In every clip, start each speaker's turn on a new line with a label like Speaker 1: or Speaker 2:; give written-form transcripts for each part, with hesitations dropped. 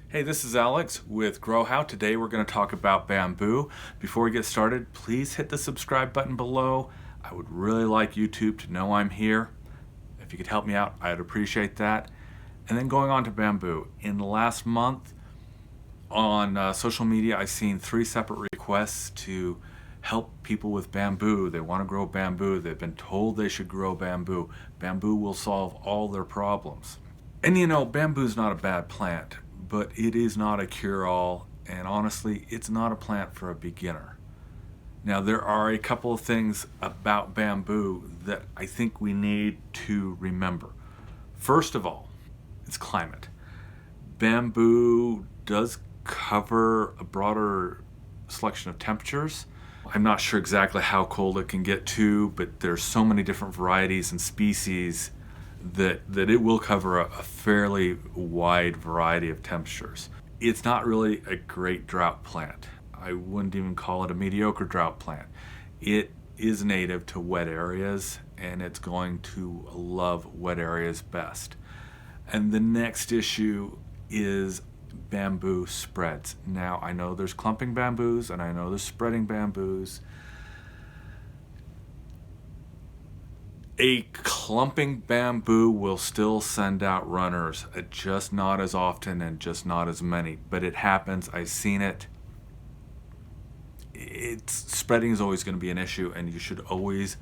Speaker 1: Hey, this is Alex with Grow How. Today we're going to talk about bamboo. Before we get started, please hit the subscribe button below. I would really like YouTube to know I'm here. If you could help me out, I'd appreciate that. And then going on to bamboo. In the last month on social media, I've seen 3 separate requests to help people with bamboo. They want to grow bamboo. They've been told they should grow bamboo. Bamboo will solve all their problems. And bamboo's not a bad plant, but it is not a cure-all, and honestly, it's not a plant for a beginner. Now, there are a couple of things about bamboo that I think we need to remember. First of all, it's climate. Bamboo does cover a broader selection of temperatures. I'm not sure exactly how cold it can get to, but there's so many different varieties and species that it will cover a fairly wide variety of temperatures. It's not really a great drought plant. I wouldn't even call it a mediocre drought plant. It is native to wet areas, and it's going to love wet areas best. And the next issue is bamboo spreads. Now, I know there's clumping bamboos and I know there's spreading bamboos. A clumping bamboo will still send out runners, just not as often and just not as many, but it happens. I've seen it. Spreading is always going to be an issue, and you should always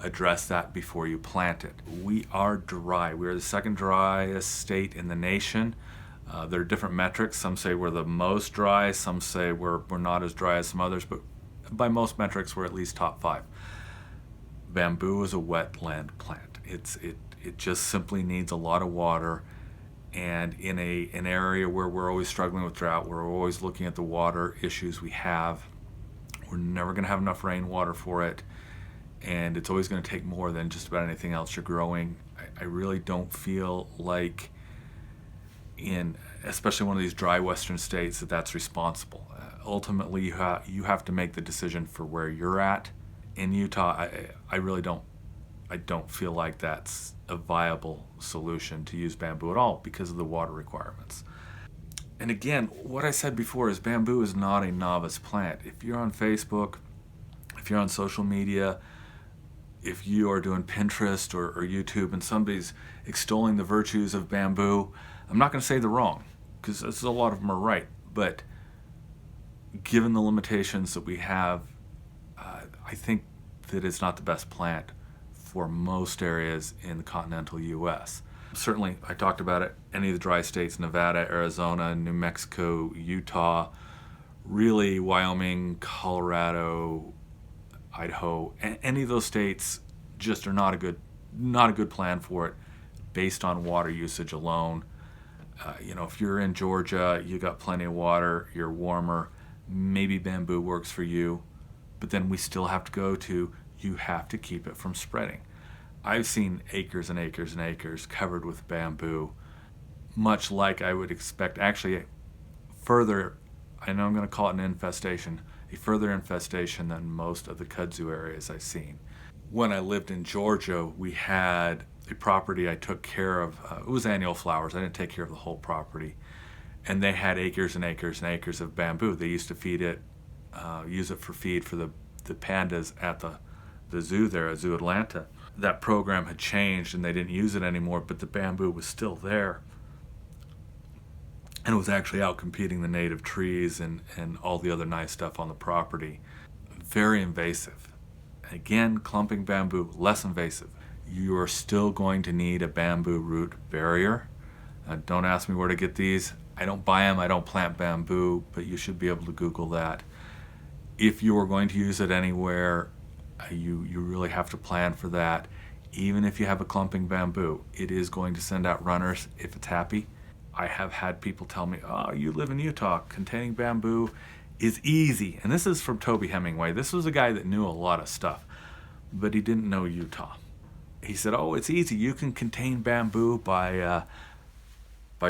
Speaker 1: address that before you plant it. We are dry. We are the second driest state in the nation. There are different metrics. Some say we're the most dry. Some say we're not as dry as some others, but by most metrics, we're at least top 5. Bamboo is a wetland plant. It just simply needs a lot of water, and in an area where we're always struggling with drought, we're always looking at the water issues we have. We're never going to have enough rainwater for it, and it's always going to take more than just about anything else you're growing. I really don't feel like especially one of these dry western states, that's responsible. Ultimately, you have to make the decision for where you're at. In Utah, I really don't feel like that's a viable solution to use bamboo at all because of the water requirements. And again, what I said before is bamboo is not a novice plant. If you're on Facebook, if you're on social media, if you are doing Pinterest or YouTube and somebody's extolling the virtues of bamboo, I'm not going to say they're wrong, because a lot of them are right. But given the limitations that we have, I think that it's not the best plant for most areas in the continental U.S. Certainly, I talked about it, any of the dry states, Nevada, Arizona, New Mexico, Utah, really Wyoming, Colorado, Idaho, any of those states just are not a good plan for it based on water usage alone. If you're in Georgia, you got plenty of water, you're warmer, maybe bamboo works for you, but then we still have to go to, you have to keep it from spreading. I've seen acres and acres and acres covered with bamboo, much like I would expect, actually further, I know I'm going to call it an infestation, a further infestation than most of the kudzu areas I've seen. When I lived in Georgia, we had a property I took care of. It was annual flowers. I didn't take care of the whole property. And they had acres and acres and acres of bamboo. They used to feed it, use it for feed for the pandas at the zoo there at Zoo Atlanta. That program had changed and they didn't use it anymore, but the bamboo was still there. And it was actually out competing the native trees and all the other nice stuff on the property. Very invasive. Again, clumping bamboo, less invasive. You are still going to need a bamboo root barrier. Don't ask me where to get these. I don't buy them, I don't plant bamboo, but you should be able to Google that. If you are going to use it anywhere, you really have to plan for that. Even if you have a clumping bamboo, it is going to send out runners if it's happy. I have had people tell me, oh, you live in Utah, containing bamboo is easy. And this is from Toby Hemingway. This was a guy that knew a lot of stuff, but he didn't know Utah. He said, oh, it's easy. You can contain bamboo by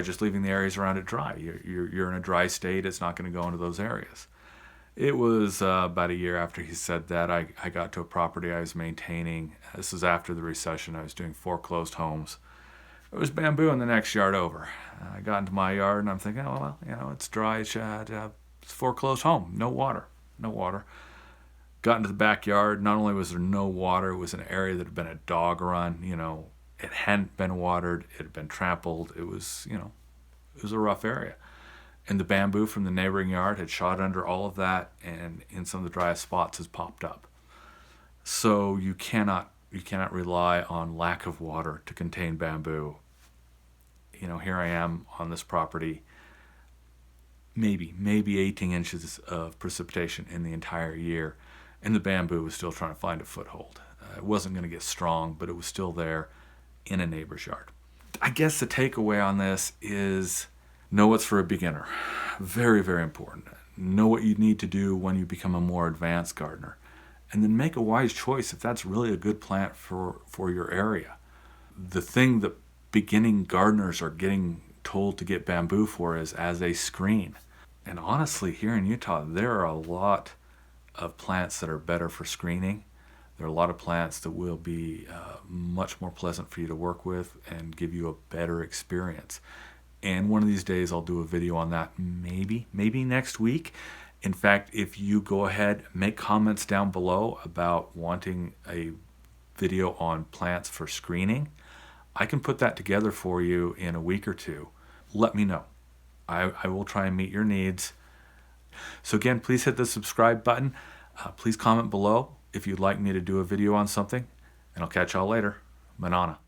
Speaker 1: just leaving the areas around it dry. You're in a dry state. It's not going to go into those areas. It was about a year after he said that, I got to a property I was maintaining. This was after the recession. I was doing foreclosed homes. There was bamboo in the next yard over. I got into my yard and I'm thinking, oh, well, it's dry. It's foreclosed home. No water. No water. Got into the backyard. Not only was there no water, it was an area that had been a dog run. It hadn't been watered. It had been trampled. It was a rough area. And the bamboo from the neighboring yard had shot under all of that, and in some of the driest spots has popped up. So you cannot rely on lack of water to contain bamboo. Here I am on this property, maybe 18 inches of precipitation in the entire year, and the bamboo was still trying to find a foothold. It wasn't going to get strong, but it was still there in a neighbor's yard. I guess the takeaway on this is know what's for a beginner. Very, very important. Know what you need to do when you become a more advanced gardener. And then make a wise choice if that's really a good plant for your area. The thing that beginning gardeners are getting told to get bamboo for is as a screen. And honestly, here in Utah, there are a lot of plants that are better for screening. There are a lot of plants that will be much more pleasant for you to work with and give you a better experience. And one of these days I'll do a video on that, maybe next week. In fact, if you go ahead, make comments down below about wanting a video on plants for screening, I can put that together for you in a week or two. Let me know. I will try and meet your needs. So again, please hit the subscribe button. Please comment below if you'd like me to do a video on something, and I'll catch y'all later. Manana.